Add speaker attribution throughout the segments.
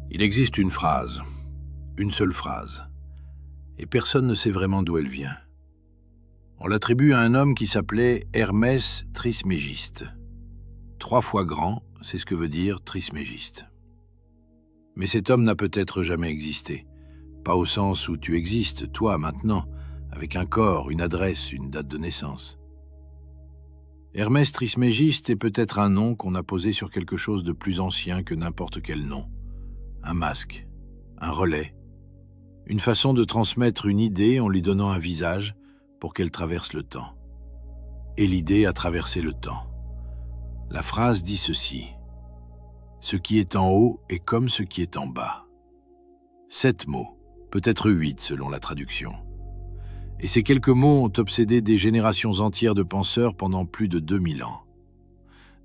Speaker 1: Il existe une seule phrase, et personne ne sait vraiment d'où elle vient. On l'attribue à un homme qui s'appelait Hermès Trismégiste. 3 fois grand, c'est ce que veut dire Trismégiste. Mais cet homme n'a peut-être jamais existé, pas au sens où tu existes, toi, maintenant, avec un corps, une adresse, une date de naissance. Hermès Trismégiste est peut-être un nom qu'on a posé sur quelque chose de plus ancien que n'importe quel nom. Un masque, un relais, une façon de transmettre une idée en lui donnant un visage pour qu'elle traverse le temps. Et l'idée a traversé le temps. La phrase dit ceci: « Ce qui est en haut est comme ce qui est en bas ». 7 mots, peut-être 8 selon la traduction. Et ces quelques mots ont obsédé des générations entières de penseurs pendant plus de 2000 ans.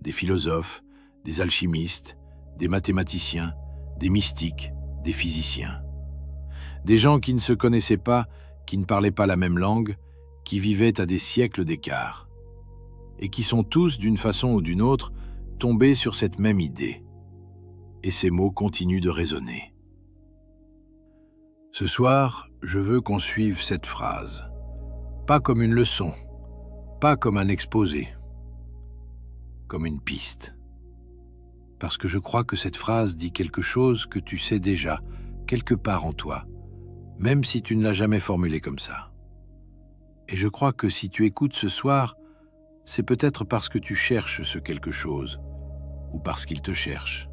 Speaker 1: Des philosophes, des alchimistes, des mathématiciens, des mystiques, des physiciens. Des gens qui ne se connaissaient pas, qui ne parlaient pas la même langue, qui vivaient à des siècles d'écart, et qui sont tous, d'une façon ou d'une autre, tombés sur cette même idée. Et ces mots continuent de résonner. Ce soir, je veux qu'on suive cette phrase. Pas comme une leçon, pas comme un exposé, comme une piste. Parce que je crois que cette phrase dit quelque chose que tu sais déjà, quelque part en toi, même si tu ne l'as jamais formulée comme ça. Et je crois que si tu écoutes ce soir, c'est peut-être parce que tu cherches ce quelque chose, ou parce qu'il te cherche.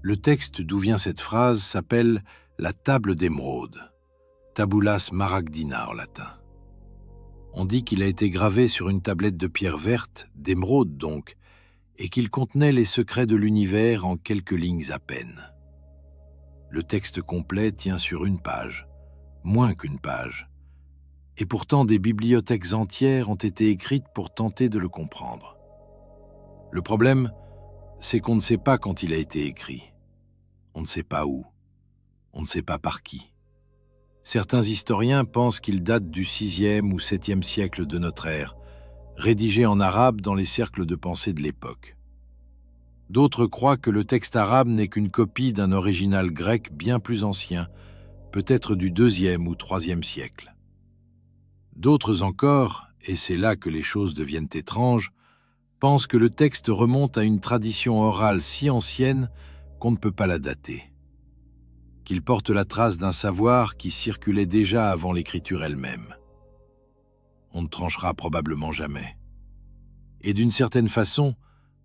Speaker 1: Le texte d'où vient cette phrase s'appelle la table d'émeraude, tabula smaragdina en latin. On dit qu'il a été gravé sur une tablette de pierre verte, d'émeraude donc, et qu'il contenait les secrets de l'univers en quelques lignes à peine. Le texte complet tient sur une page, moins qu'une page, et pourtant des bibliothèques entières ont été écrites pour tenter de le comprendre. Le problème, c'est qu'on ne sait pas quand il a été écrit. On ne sait pas où. On ne sait pas par qui. Certains historiens pensent qu'il date du 6e ou 7e siècle de notre ère, rédigé en arabe dans les cercles de pensée de l'époque. D'autres croient que le texte arabe n'est qu'une copie d'un original grec bien plus ancien, peut-être du 2e ou 3e siècle. D'autres encore, et c'est là que les choses deviennent étranges, pensent que le texte remonte à une tradition orale si ancienne qu'on ne peut pas la dater, qu'il porte la trace d'un savoir qui circulait déjà avant l'écriture elle-même. On ne tranchera probablement jamais. Et d'une certaine façon,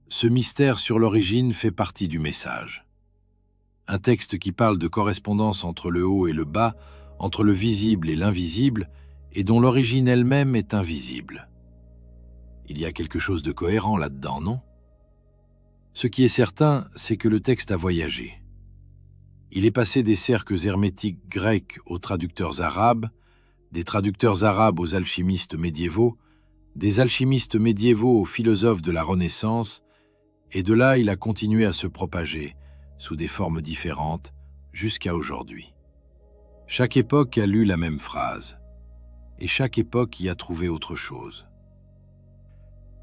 Speaker 1: ce mystère sur l'origine fait partie du message. Un texte qui parle de correspondance entre le haut et le bas, entre le visible et l'invisible, et dont l'origine elle-même est invisible. Il y a quelque chose de cohérent là-dedans, non? Ce qui est certain, c'est que le texte a voyagé. Il est passé des cercles hermétiques grecs aux traducteurs arabes, des traducteurs arabes aux alchimistes médiévaux, des alchimistes médiévaux aux philosophes de la Renaissance, et de là il a continué à se propager, sous des formes différentes, jusqu'à aujourd'hui. Chaque époque a lu la même phrase, et chaque époque y a trouvé autre chose.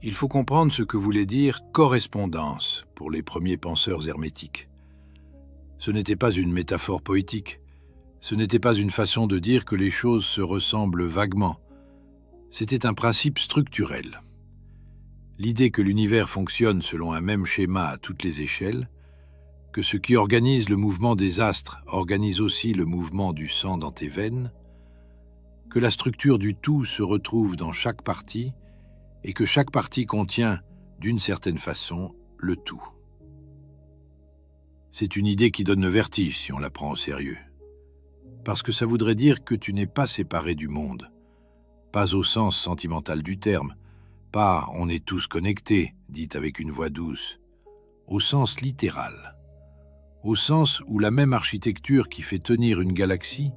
Speaker 1: Il faut comprendre ce que voulait dire « correspondance » pour les premiers penseurs hermétiques. Ce n'était pas une métaphore poétique, ce n'était pas une façon de dire que les choses se ressemblent vaguement, c'était un principe structurel. L'idée que l'univers fonctionne selon un même schéma à toutes les échelles, que ce qui organise le mouvement des astres organise aussi le mouvement du sang dans tes veines, que la structure du tout se retrouve dans chaque partie et que chaque partie contient, d'une certaine façon, le tout. C'est une idée qui donne le vertige si on la prend au sérieux. Parce que ça voudrait dire que tu n'es pas séparé du monde, pas au sens sentimental du terme, pas « on est tous connectés », dit avec une voix douce, au sens littéral, au sens où la même architecture qui fait tenir une galaxie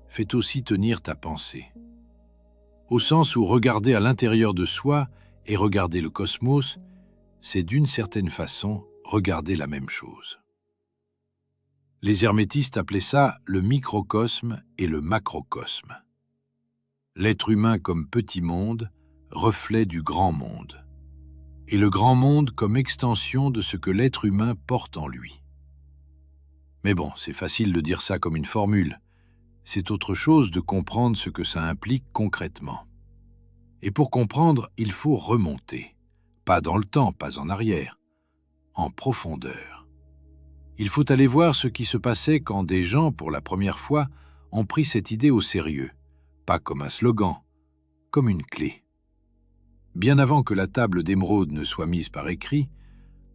Speaker 1: fait aussi tenir ta pensée, au sens où regarder à l'intérieur de soi et regarder le cosmos, c'est d'une certaine façon regarder la même chose. Les hermétistes appelaient ça le microcosme et le macrocosme. L'être humain comme petit monde, reflet du grand monde, et le grand monde comme extension de ce que l'être humain porte en lui. Mais bon, c'est facile de dire ça comme une formule. C'est autre chose de comprendre ce que ça implique concrètement. Et pour comprendre, il faut remonter. Pas dans le temps, pas en arrière. En profondeur. Il faut aller voir ce qui se passait quand des gens, pour la première fois, ont pris cette idée au sérieux. Pas comme un slogan, comme une clé. Bien avant que la table d'émeraude ne soit mise par écrit,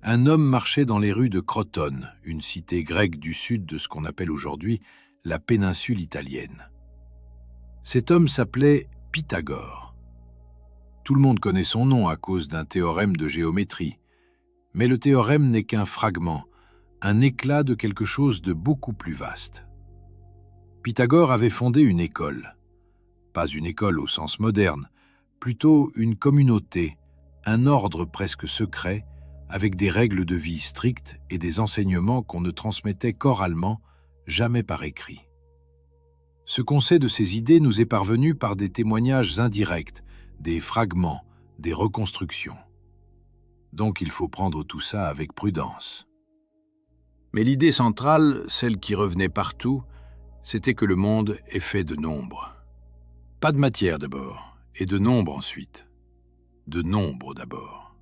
Speaker 1: un homme marchait dans les rues de Crotone, une cité grecque du sud de ce qu'on appelle aujourd'hui la péninsule italienne. Cet homme s'appelait Pythagore. Tout le monde connaît son nom à cause d'un théorème de géométrie, mais le théorème n'est qu'un fragment, un éclat de quelque chose de beaucoup plus vaste. Pythagore avait fondé une école. Pas une école au sens moderne, plutôt une communauté, un ordre presque secret, avec des règles de vie strictes et des enseignements qu'on ne transmettait qu'oralement, jamais par écrit. Ce qu'on sait de ces idées nous est parvenu par des témoignages indirects, des fragments, des reconstructions. Donc il faut prendre tout ça avec prudence. Mais l'idée centrale, celle qui revenait partout, c'était que le monde est fait de nombres. Pas de matière d'abord, et de nombres ensuite. De nombres d'abord.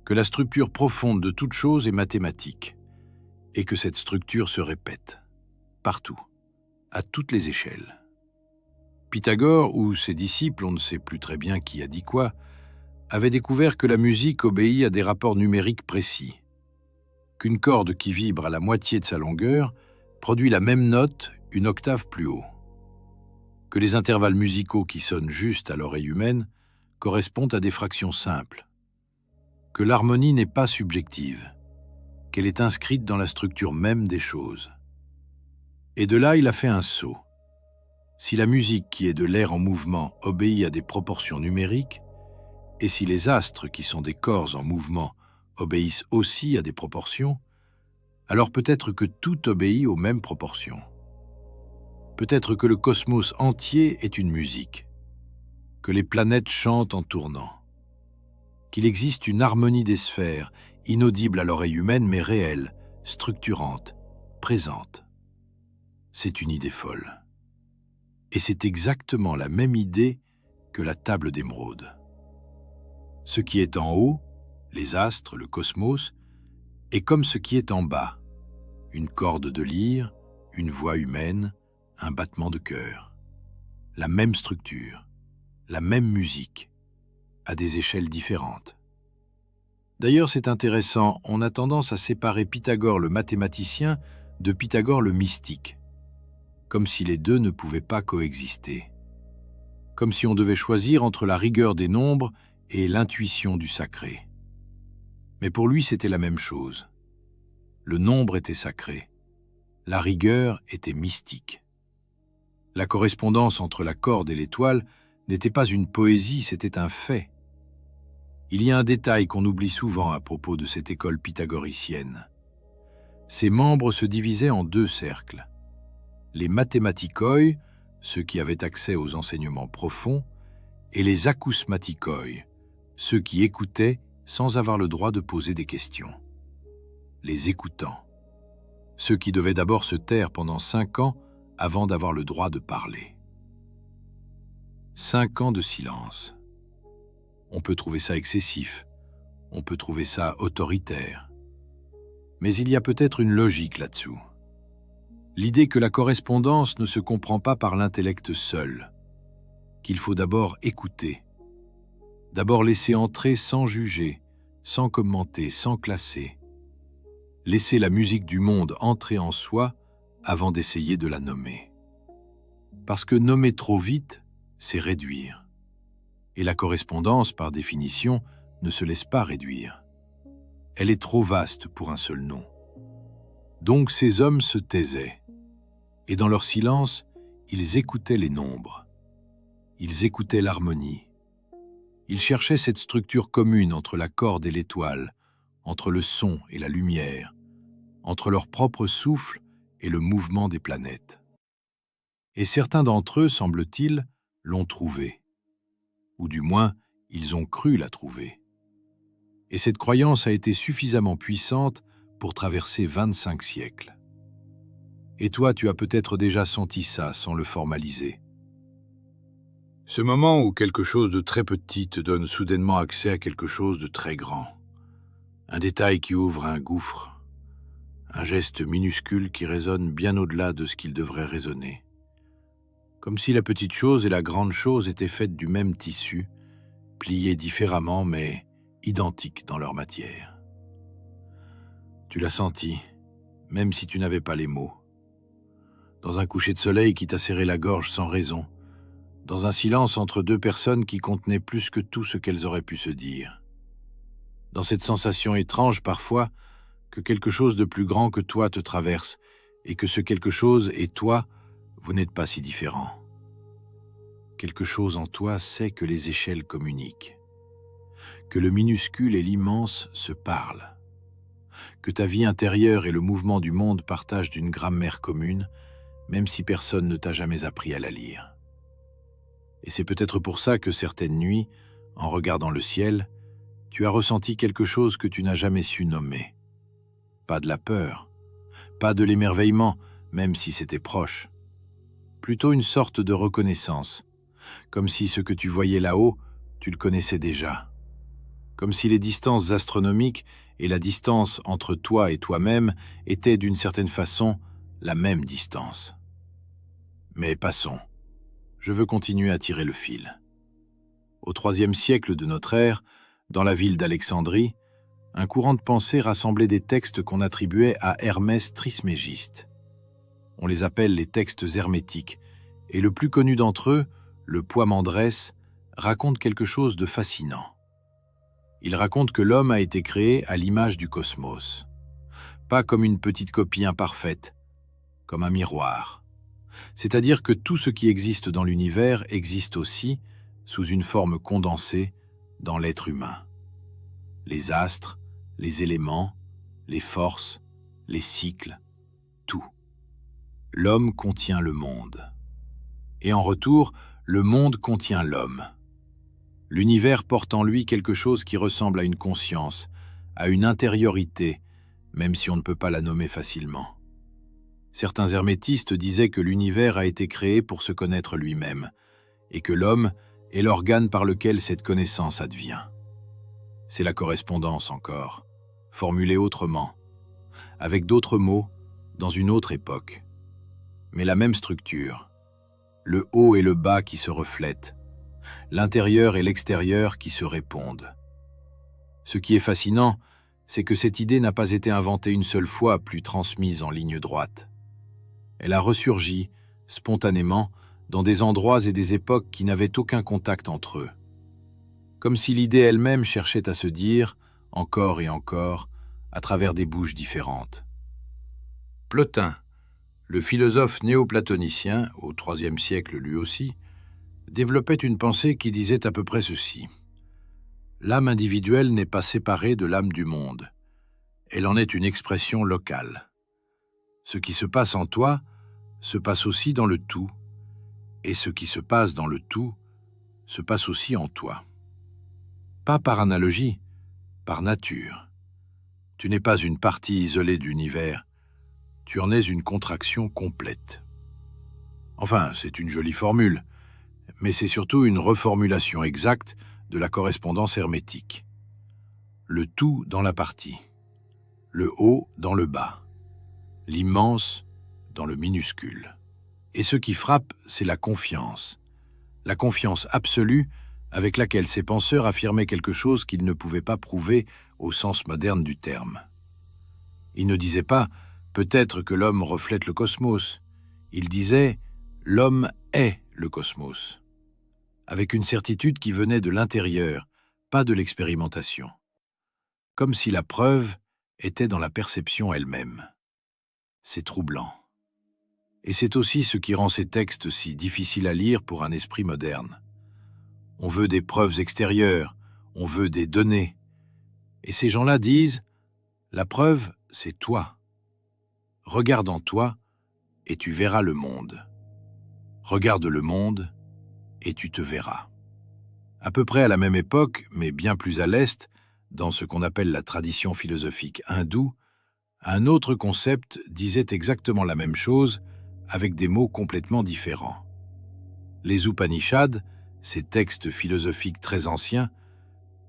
Speaker 1: Que la structure profonde de toute chose est mathématique, et que cette structure se répète, partout, à toutes les échelles. Pythagore, ou ses disciples, on ne sait plus très bien qui a dit quoi, avaient découvert que la musique obéit à des rapports numériques précis, qu'une corde qui vibre à la moitié de sa longueur produit la même note une octave plus haut, que les intervalles musicaux qui sonnent juste à l'oreille humaine correspondent à des fractions simples, que l'harmonie n'est pas subjective, qu'elle est inscrite dans la structure même des choses. Et de là, il a fait un saut. Si la musique qui est de l'air en mouvement obéit à des proportions numériques, et si les astres qui sont des corps en mouvement obéissent aussi à des proportions, alors peut-être que tout obéit aux mêmes proportions. Peut-être que le cosmos entier est une musique, que les planètes chantent en tournant, qu'il existe une harmonie des sphères, inaudible à l'oreille humaine mais réelle, structurante, présente. C'est une idée folle. Et c'est exactement la même idée que la table d'émeraude. Ce qui est en haut, les astres, le cosmos, est comme ce qui est en bas, une corde de lyre, une voix humaine, un battement de cœur. La même structure, la même musique, à des échelles différentes. D'ailleurs, c'est intéressant, on a tendance à séparer Pythagore le mathématicien de Pythagore le mystique, comme si les deux ne pouvaient pas coexister, comme si on devait choisir entre la rigueur des nombres et l'intuition du sacré. Mais pour lui, c'était la même chose. Le nombre était sacré, la rigueur était mystique. La correspondance entre la corde et l'étoile n'était pas une poésie, c'était un fait. Il y a un détail qu'on oublie souvent à propos de cette école pythagoricienne. Ses membres se divisaient en deux cercles. Les mathématikoi, ceux qui avaient accès aux enseignements profonds, et les acousmatikoi, ceux qui écoutaient sans avoir le droit de poser des questions. Les écoutants, ceux qui devaient d'abord se taire pendant 5 ans avant d'avoir le droit de parler. 5 ans de silence. On peut trouver ça excessif, on peut trouver ça autoritaire. Mais il y a peut-être une logique là-dessous. L'idée que la correspondance ne se comprend pas par l'intellect seul, qu'il faut d'abord écouter, d'abord laisser entrer sans juger, sans commenter, sans classer, laisser la musique du monde entrer en soi avant d'essayer de la nommer. Parce que nommer trop vite, c'est réduire. Et la correspondance, par définition, ne se laisse pas réduire. Elle est trop vaste pour un seul nom. Donc ces hommes se taisaient. Et dans leur silence, ils écoutaient les nombres. Ils écoutaient l'harmonie. Ils cherchaient cette structure commune entre la corde et l'étoile, entre le son et la lumière, entre leur propre souffle et le mouvement des planètes. Et certains d'entre eux, semble-t-il, l'ont trouvée. Ou du moins, ils ont cru la trouver. Et cette croyance a été suffisamment puissante pour traverser 25 siècles. Et toi, tu as peut-être déjà senti ça sans le formaliser. Ce moment où quelque chose de très petit te donne soudainement accès à quelque chose de très grand. Un détail qui ouvre un gouffre. Un geste minuscule qui résonne bien au-delà de ce qu'il devrait résonner. Comme si la petite chose et la grande chose étaient faites du même tissu, pliées différemment mais identiques dans leur matière. Tu l'as senti, même si tu n'avais pas les mots. Dans un coucher de soleil qui t'a serré la gorge sans raison, dans un silence entre deux personnes qui contenaient plus que tout ce qu'elles auraient pu se dire. Dans cette sensation étrange parfois que quelque chose de plus grand que toi te traverse et que ce quelque chose et toi, vous n'êtes pas si différents. Quelque chose en toi sait que les échelles communiquent, que le minuscule et l'immense se parlent, que ta vie intérieure et le mouvement du monde partagent d'une grammaire commune, même si personne ne t'a jamais appris à la lire. Et c'est peut-être pour ça que certaines nuits, en regardant le ciel, tu as ressenti quelque chose que tu n'as jamais su nommer. Pas de la peur, pas de l'émerveillement, même si c'était proche. Plutôt une sorte de reconnaissance, comme si ce que tu voyais là-haut, tu le connaissais déjà. Comme si les distances astronomiques et la distance entre toi et toi-même étaient d'une certaine façon la même distance. Mais passons. Je veux continuer à tirer le fil. Au IIIe siècle de notre ère, dans la ville d'Alexandrie, un courant de pensée rassemblait des textes qu'on attribuait à Hermès Trismégiste. On les appelle les textes hermétiques, et le plus connu d'entre eux, le Poimandresse, raconte quelque chose de fascinant. Il raconte que l'homme a été créé à l'image du cosmos, pas comme une petite copie imparfaite, comme un miroir. C'est-à-dire que tout ce qui existe dans l'univers existe aussi, sous une forme condensée, dans l'être humain. Les astres, les éléments, les forces, les cycles, tout. L'homme contient le monde. Et en retour, le monde contient l'homme. L'univers porte en lui quelque chose qui ressemble à une conscience, à une intériorité, même si on ne peut pas la nommer facilement. Certains hermétistes disaient que l'univers a été créé pour se connaître lui-même, et que l'homme est l'organe par lequel cette connaissance advient. C'est la correspondance encore, formulée autrement, avec d'autres mots, dans une autre époque. Mais la même structure, le haut et le bas qui se reflètent, l'intérieur et l'extérieur qui se répondent. Ce qui est fascinant, c'est que cette idée n'a pas été inventée une seule fois puis transmise en ligne droite. Elle a ressurgi, spontanément, dans des endroits et des époques qui n'avaient aucun contact entre eux. Comme si l'idée elle-même cherchait à se dire, encore et encore, à travers des bouches différentes. Plotin, le philosophe néoplatonicien, au IIIe siècle lui aussi, développait une pensée qui disait à peu près ceci. L'âme individuelle n'est pas séparée de l'âme du monde. Elle en est une expression locale. Ce qui se passe en toi se passe aussi dans le tout, et ce qui se passe dans le tout se passe aussi en toi. Pas par analogie, par nature. Tu n'es pas une partie isolée de l'univers, tu en es une contraction complète. Enfin, c'est une jolie formule, mais c'est surtout une reformulation exacte de la correspondance hermétique. Le tout dans la partie, le haut dans le bas, l'immense dans le minuscule. Et ce qui frappe, c'est la confiance absolue avec laquelle ces penseurs affirmaient quelque chose qu'ils ne pouvaient pas prouver au sens moderne du terme. Ils ne disaient pas « peut-être que l'homme reflète le cosmos », ils disaient « l'homme est le cosmos », avec une certitude qui venait de l'intérieur, pas de l'expérimentation. Comme si la preuve était dans la perception elle-même. C'est troublant. Et c'est aussi ce qui rend ces textes si difficiles à lire pour un esprit moderne. On veut des preuves extérieures, on veut des données. Et ces gens-là disent « la preuve, c'est toi. Regarde en toi et tu verras le monde. Regarde le monde et tu te verras. » À peu près à la même époque, mais bien plus à l'est, dans ce qu'on appelle la tradition philosophique hindoue, Un autre concept disait exactement la même chose, avec des mots complètement différents. Les Upanishads, ces textes philosophiques très anciens,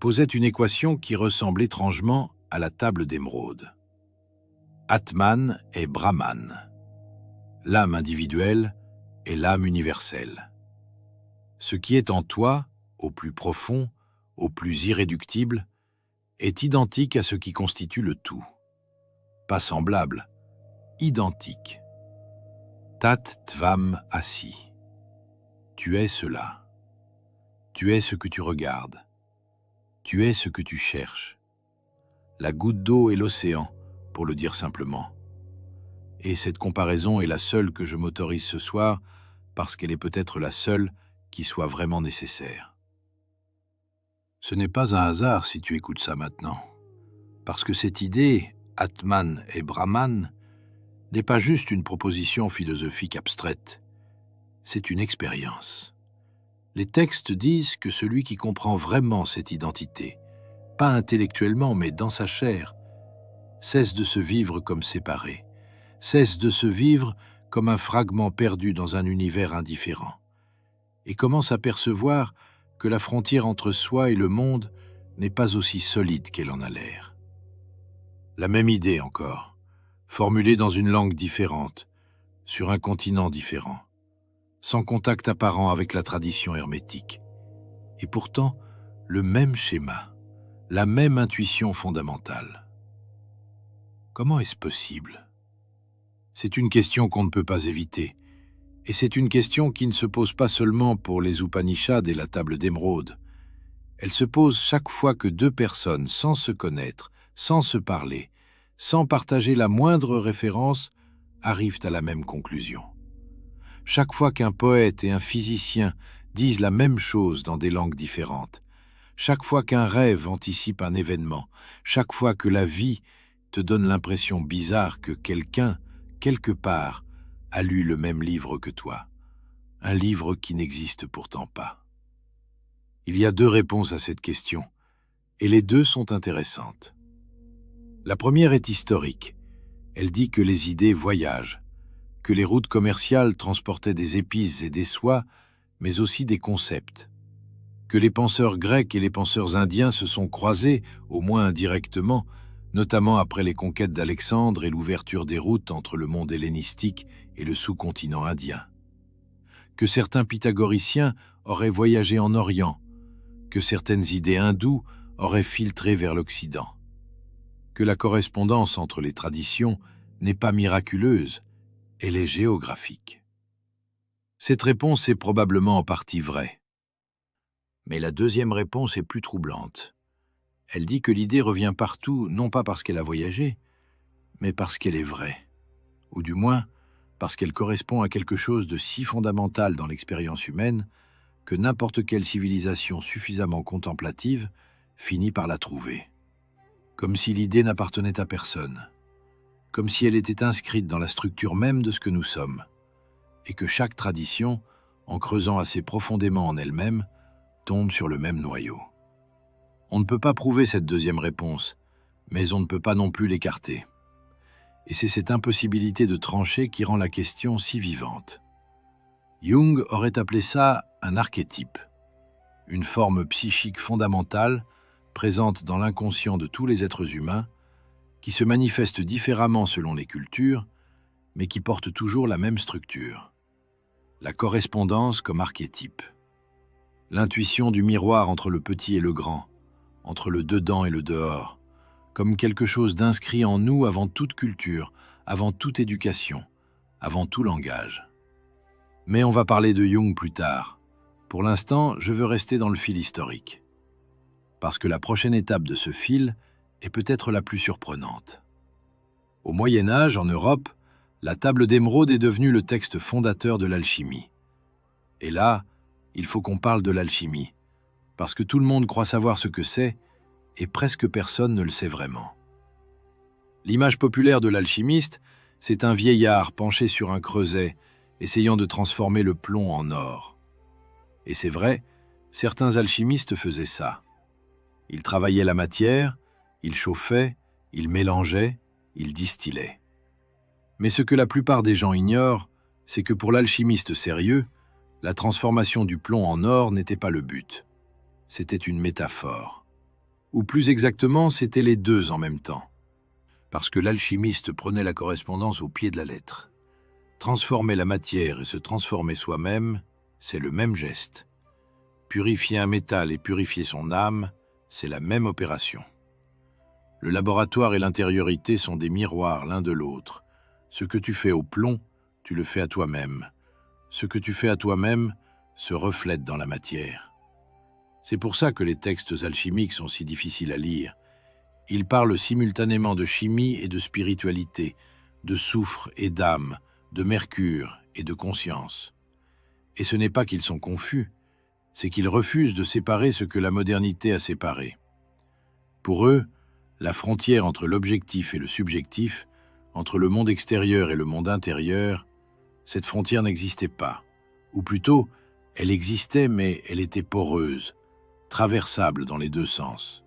Speaker 1: posaient une équation qui ressemble étrangement à la table d'émeraude. Atman est Brahman, l'âme individuelle est l'âme universelle. Ce qui est en toi, au plus profond, au plus irréductible, est identique à ce qui constitue le tout. Pas semblable, identique. Tat tvam asi. Tu es cela. Tu es ce que tu regardes. Tu es ce que tu cherches. La goutte d'eau et l'océan, pour le dire simplement. Et cette comparaison est la seule que je m'autorise ce soir, parce qu'elle est peut-être la seule qui soit vraiment nécessaire. Ce n'est pas un hasard si tu écoutes ça maintenant, parce que cette idée, Atman et Brahman, n'est pas juste une proposition philosophique abstraite, c'est une expérience. Les textes disent que celui qui comprend vraiment cette identité, pas intellectuellement mais dans sa chair, cesse de se vivre comme séparé, cesse de se vivre comme un fragment perdu dans un univers indifférent, et commence à percevoir que la frontière entre soi et le monde n'est pas aussi solide qu'elle en a l'air. La même idée encore, formulée dans une langue différente, sur un continent différent, sans contact apparent avec la tradition hermétique. Et pourtant, le même schéma, la même intuition fondamentale. Comment est-ce possible? C'est une question qu'on ne peut pas éviter, et c'est une question qui ne se pose pas seulement pour les Upanishads et la table d'émeraude. Elle se pose chaque fois que deux personnes, sans se connaître, sans se parler, sans partager la moindre référence, arrivent à la même conclusion. Chaque fois qu'un poète et un physicien disent la même chose dans des langues différentes, chaque fois qu'un rêve anticipe un événement, chaque fois que la vie te donne l'impression bizarre que quelqu'un, quelque part, a lu le même livre que toi, un livre qui n'existe pourtant pas. Il y a deux réponses à cette question, et les deux sont intéressantes. La première est historique. Elle dit que les idées voyagent, que les routes commerciales transportaient des épices et des soies, mais aussi des concepts, que les penseurs grecs et les penseurs indiens se sont croisés, au moins indirectement, notamment après les conquêtes d'Alexandre et l'ouverture des routes entre le monde hellénistique et le sous-continent indien. Que certains pythagoriciens auraient voyagé en Orient, que certaines idées hindoues auraient filtré vers l'Occident. Que la correspondance entre les traditions n'est pas miraculeuse, elle est géographique. Cette réponse est probablement en partie vraie. Mais la deuxième réponse est plus troublante. Elle dit que l'idée revient partout, non pas parce qu'elle a voyagé, mais parce qu'elle est vraie, ou du moins parce qu'elle correspond à quelque chose de si fondamental dans l'expérience humaine que n'importe quelle civilisation suffisamment contemplative finit par la trouver. Comme si l'idée n'appartenait à personne, comme si elle était inscrite dans la structure même de ce que nous sommes, et que chaque tradition, en creusant assez profondément en elle-même, tombe sur le même noyau. On ne peut pas prouver cette deuxième réponse, mais on ne peut pas non plus l'écarter. Et c'est cette impossibilité de trancher qui rend la question si vivante. Jung aurait appelé ça un archétype, une forme psychique fondamentale présente dans l'inconscient de tous les êtres humains, qui se manifeste différemment selon les cultures, mais qui porte toujours la même structure. La correspondance comme archétype. L'intuition du miroir entre le petit et le grand, entre le dedans et le dehors, comme quelque chose d'inscrit en nous avant toute culture, avant toute éducation, avant tout langage. Mais on va parler de Jung plus tard. Pour l'instant, je veux rester dans le fil historique. Parce que la prochaine étape de ce fil est peut-être la plus surprenante. Au Moyen Âge, en Europe, la table d'émeraude est devenue le texte fondateur de l'alchimie. Et là, il faut qu'on parle de l'alchimie, parce que tout le monde croit savoir ce que c'est, et presque personne ne le sait vraiment. L'image populaire de l'alchimiste, c'est un vieillard penché sur un creuset, essayant de transformer le plomb en or. Et c'est vrai, certains alchimistes faisaient ça. Ils travaillaient la matière, ils chauffaient, ils mélangeaient, il distillait. Mais ce que la plupart des gens ignorent, c'est que pour l'alchimiste sérieux, la transformation du plomb en or n'était pas le but. C'était une métaphore. Ou plus exactement, c'était les deux en même temps. Parce que l'alchimiste prenait la correspondance au pied de la lettre. Transformer la matière et se transformer soi-même, c'est le même geste. Purifier un métal et purifier son âme, c'est la même opération. Le laboratoire et l'intériorité sont des miroirs l'un de l'autre. Ce que tu fais au plomb, tu le fais à toi-même. Ce que tu fais à toi-même se reflète dans la matière. C'est pour ça que les textes alchimiques sont si difficiles à lire. Ils parlent simultanément de chimie et de spiritualité, de soufre et d'âme, de mercure et de conscience. Et ce n'est pas qu'ils sont confus, c'est qu'ils refusent de séparer ce que la modernité a séparé. Pour eux, la frontière entre l'objectif et le subjectif, entre le monde extérieur et le monde intérieur, cette frontière n'existait pas. Ou plutôt, elle existait, mais elle était poreuse, traversable dans les deux sens.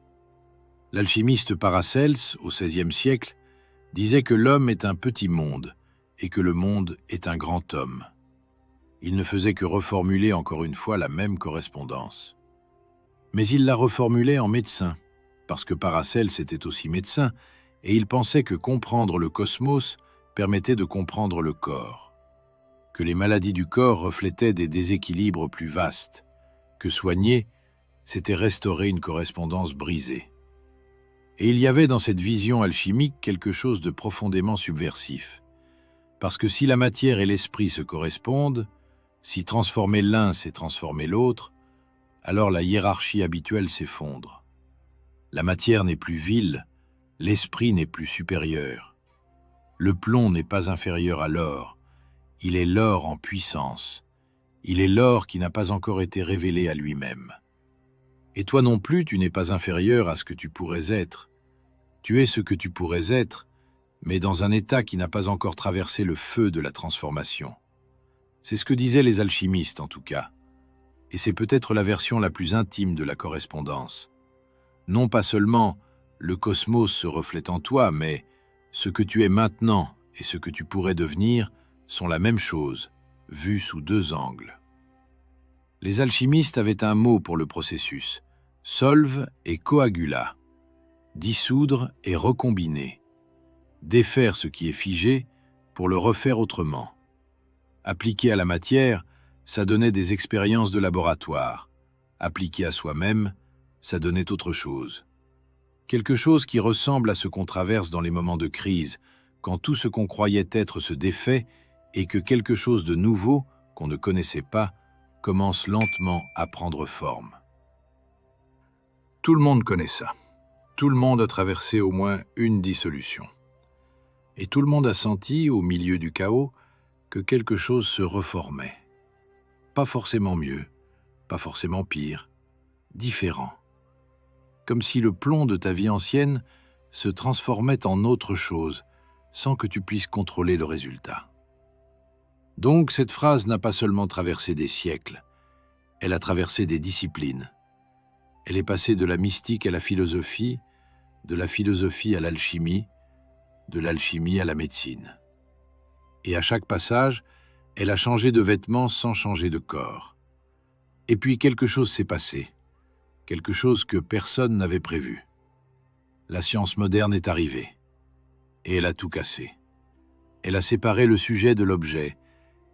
Speaker 1: L'alchimiste Paracels, au XVIe siècle, disait que l'homme est un petit monde et que le monde est un grand homme. Il ne faisait que reformuler encore une fois la même correspondance. Mais il la reformulait en médecin, parce que Paracels était aussi médecin, et il pensait que comprendre le cosmos permettait de comprendre le corps, que les maladies du corps reflétaient des déséquilibres plus vastes, que soigner, c'était restaurer une correspondance brisée. Et il y avait dans cette vision alchimique quelque chose de profondément subversif, parce que si la matière et l'esprit se correspondent, si transformer l'un c'est transformer l'autre, alors la hiérarchie habituelle s'effondre. La matière n'est plus vile, l'esprit n'est plus supérieur. Le plomb n'est pas inférieur à l'or, il est l'or en puissance. Il est l'or qui n'a pas encore été révélé à lui-même. Et toi non plus, tu n'es pas inférieur à ce que tu pourrais être. Tu es ce que tu pourrais être, mais dans un état qui n'a pas encore traversé le feu de la transformation. C'est ce que disaient les alchimistes en tout cas. Et c'est peut-être la version la plus intime de la correspondance. Non pas seulement le cosmos se reflète en toi, mais ce que tu es maintenant et ce que tu pourrais devenir sont la même chose, vus sous deux angles. Les alchimistes avaient un mot pour le processus, solve et coagula, dissoudre et recombiner, défaire ce qui est figé pour le refaire autrement. Appliqué à la matière, ça donnait des expériences de laboratoire. Appliqué à soi-même, ça donnait autre chose. Quelque chose qui ressemble à ce qu'on traverse dans les moments de crise, quand tout ce qu'on croyait être se défait et que quelque chose de nouveau, qu'on ne connaissait pas, commence lentement à prendre forme. Tout le monde connaît ça. Tout le monde a traversé au moins une dissolution. Et tout le monde a senti, au milieu du chaos, que quelque chose se reformait. Pas forcément mieux, pas forcément pire, différent. Comme si le plomb de ta vie ancienne se transformait en autre chose, sans que tu puisses contrôler le résultat. Donc cette phrase n'a pas seulement traversé des siècles, elle a traversé des disciplines. Elle est passée de la mystique à la philosophie, de la philosophie à l'alchimie, de l'alchimie à la médecine. Et à chaque passage, elle a changé de vêtements sans changer de corps. Et puis quelque chose s'est passé, quelque chose que personne n'avait prévu. La science moderne est arrivée, et elle a tout cassé. Elle a séparé le sujet de l'objet,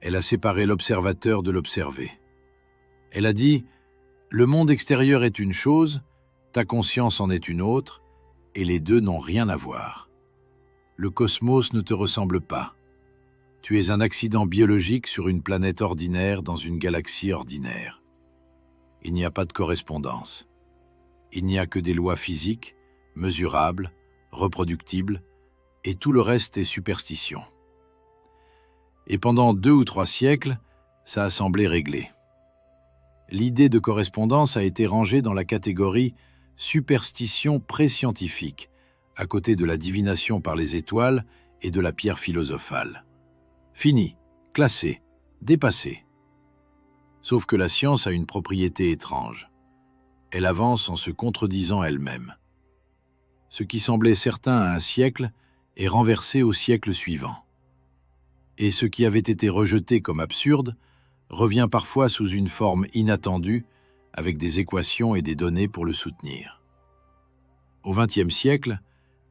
Speaker 1: elle a séparé l'observateur de l'observé. Elle a dit « Le monde extérieur est une chose, ta conscience en est une autre, et les deux n'ont rien à voir. Le cosmos ne te ressemble pas. Tu es un accident biologique sur une planète ordinaire dans une galaxie ordinaire. Il n'y a pas de correspondance. Il n'y a que des lois physiques, mesurables, reproductibles, et tout le reste est superstition. » Et pendant 2 ou 3 siècles, ça a semblé réglé. L'idée de correspondance a été rangée dans la catégorie superstition pré-scientifique, à côté de la divination par les étoiles et de la pierre philosophale. Fini, classé, dépassé. Sauf que la science a une propriété étrange. Elle avance en se contredisant elle-même. Ce qui semblait certain à un siècle est renversé au siècle suivant. Et ce qui avait été rejeté comme absurde revient parfois sous une forme inattendue, avec des équations et des données pour le soutenir. Au XXe siècle,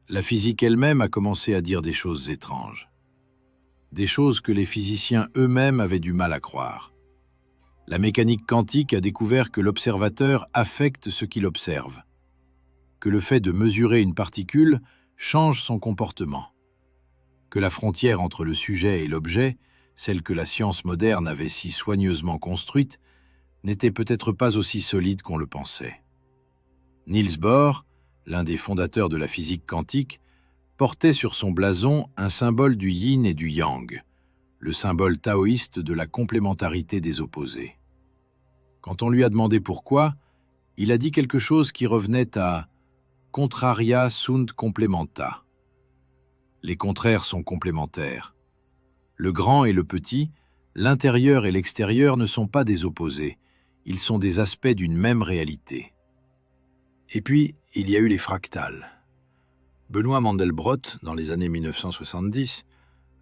Speaker 1: la physique elle-même a commencé à dire des choses étranges. Des choses que les physiciens eux-mêmes avaient du mal à croire. La mécanique quantique a découvert que l'observateur affecte ce qu'il observe, que le fait de mesurer une particule change son comportement, que la frontière entre le sujet et l'objet, celle que la science moderne avait si soigneusement construite, n'était peut-être pas aussi solide qu'on le pensait. Niels Bohr, l'un des fondateurs de la physique quantique, portait sur son blason un symbole du yin et du yang, le symbole taoïste de la complémentarité des opposés. Quand on lui a demandé pourquoi, il a dit quelque chose qui revenait à « contraria sunt complementa ». Les contraires sont complémentaires. Le grand et le petit, l'intérieur et l'extérieur ne sont pas des opposés, ils sont des aspects d'une même réalité. Et puis, il y a eu les fractales. Benoît Mandelbrot, dans les années 1970,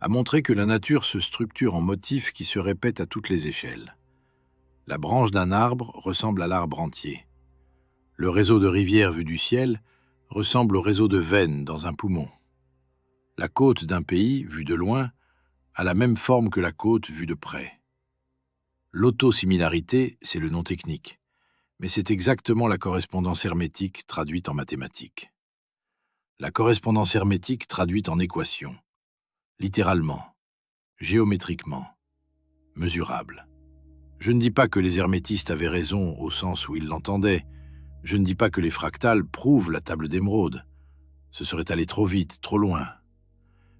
Speaker 1: a montré que la nature se structure en motifs qui se répètent à toutes les échelles. La branche d'un arbre ressemble à l'arbre entier. Le réseau de rivières vu du ciel ressemble au réseau de veines dans un poumon. La côte d'un pays, vue de loin, a la même forme que la côte vue de près. L'autosimilarité, c'est le nom technique, mais c'est exactement la correspondance hermétique traduite en mathématiques. La correspondance hermétique traduite en équation, littéralement, géométriquement, mesurable. Je ne dis pas que les hermétistes avaient raison au sens où ils l'entendaient. Je ne dis pas que les fractales prouvent la table d'émeraude. Ce serait aller trop vite, trop loin.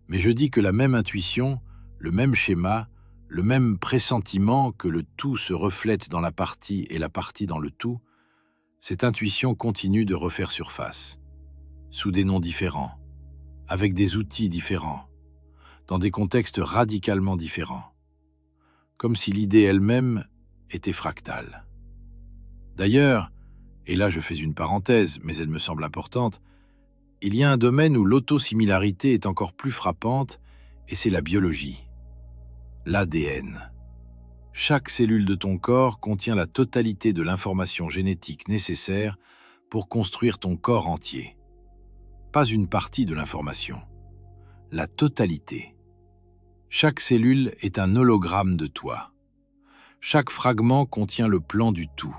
Speaker 1: Mais je dis que la même intuition, le même schéma, le même pressentiment que le tout se reflète dans la partie et la partie dans le tout, cette intuition continue de refaire surface, sous des noms différents, avec des outils différents, dans des contextes radicalement différents, comme si l'idée elle-même était fractale. D'ailleurs, et là je fais une parenthèse, mais elle me semble importante, il y a un domaine où l'autosimilarité est encore plus frappante, et c'est la biologie. L'ADN. Chaque cellule de ton corps contient la totalité de l'information génétique nécessaire pour construire ton corps entier. Pas une partie de l'information, la totalité. Chaque cellule est un hologramme de toi. Chaque fragment contient le plan du tout.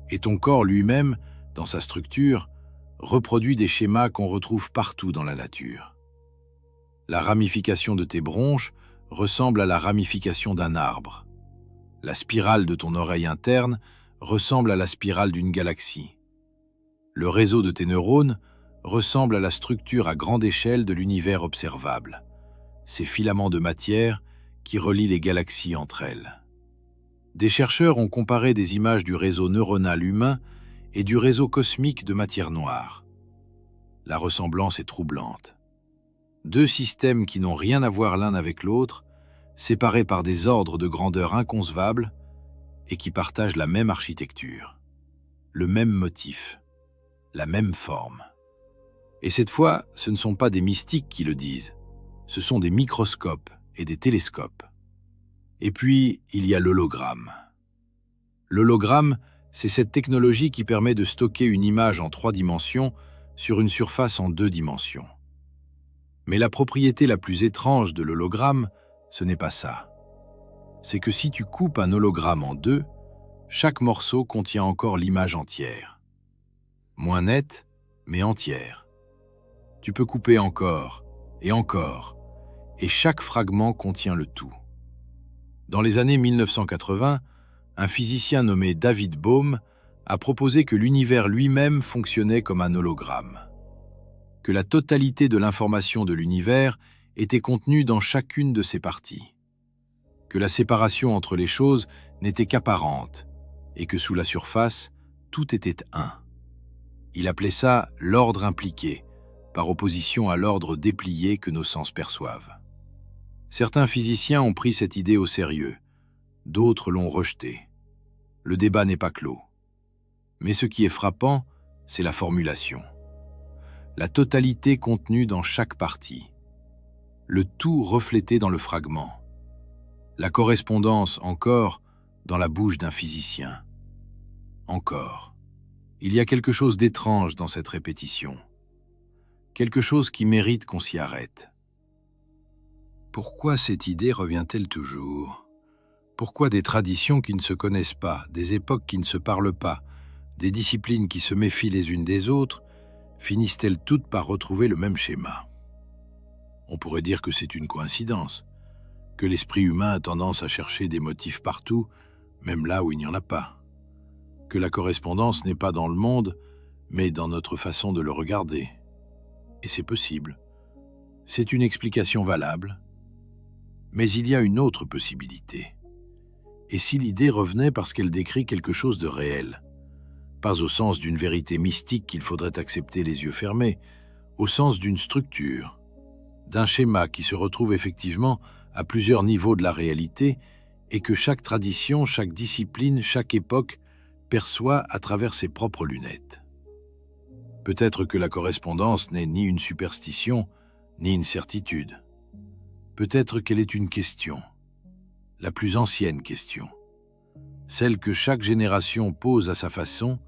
Speaker 1: Et ton corps lui-même, dans sa structure, reproduit des schémas qu'on retrouve partout dans la nature. La ramification de tes bronches ressemble à la ramification d'un arbre. La spirale de ton oreille interne ressemble à la spirale d'une galaxie. Le réseau de tes neurones ressemble à la structure à grande échelle de l'univers observable, ces filaments de matière qui relient les galaxies entre elles. Des chercheurs ont comparé des images du réseau neuronal humain et du réseau cosmique de matière noire. La ressemblance est troublante. Deux systèmes qui n'ont rien à voir l'un avec l'autre, séparés par des ordres de grandeur inconcevables et qui partagent la même architecture, le même motif, la même forme. Et cette fois, ce ne sont pas des mystiques qui le disent, ce sont des microscopes et des télescopes. Et puis, il y a l'hologramme. L'hologramme, c'est cette technologie qui permet de stocker une image en 3 dimensions sur une surface en 2 dimensions. Mais la propriété la plus étrange de l'hologramme, ce n'est pas ça. C'est que si tu coupes un hologramme en 2, chaque morceau contient encore l'image entière. Moins nette, mais entière. Tu peux couper encore, et chaque fragment contient le tout. Dans les années 1980, un physicien nommé David Bohm a proposé que l'univers lui-même fonctionnait comme un hologramme, que la totalité de l'information de l'univers était contenue dans chacune de ses parties, que la séparation entre les choses n'était qu'apparente et que sous la surface, tout était un. Il appelait ça l'ordre impliqué, par opposition à l'ordre déplié que nos sens perçoivent. Certains physiciens ont pris cette idée au sérieux, d'autres l'ont rejetée. Le débat n'est pas clos. Mais ce qui est frappant, c'est la formulation. la totalité contenue dans chaque partie, le tout reflété dans le fragment, la correspondance encore dans la bouche d'un physicien. Encore. Il y a quelque chose d'étrange dans cette répétition, quelque chose qui mérite qu'on s'y arrête. Pourquoi cette idée revient-elle toujours ? Pourquoi des traditions qui ne se connaissent pas, des époques qui ne se parlent pas, des disciplines qui se méfient les unes des autres, finissent-elles toutes par retrouver le même schéma ? On pourrait dire que c'est une coïncidence, que l'esprit humain a tendance à chercher des motifs partout, même là où il n'y en a pas, que la correspondance n'est pas dans le monde, mais dans notre façon de le regarder. Et c'est possible. C'est une explication valable. Mais il y a une autre possibilité. Et si l'idée revenait parce qu'elle décrit quelque chose de réel, pas au sens d'une vérité mystique qu'il faudrait accepter les yeux fermés, au sens d'une structure, d'un schéma qui se retrouve effectivement à plusieurs niveaux de la réalité et que chaque tradition, chaque discipline, chaque époque perçoit à travers ses propres lunettes. Peut-être que la correspondance n'est ni une superstition, ni une certitude. Peut-être qu'elle est une question, la plus ancienne question, celle que chaque génération pose à sa façon,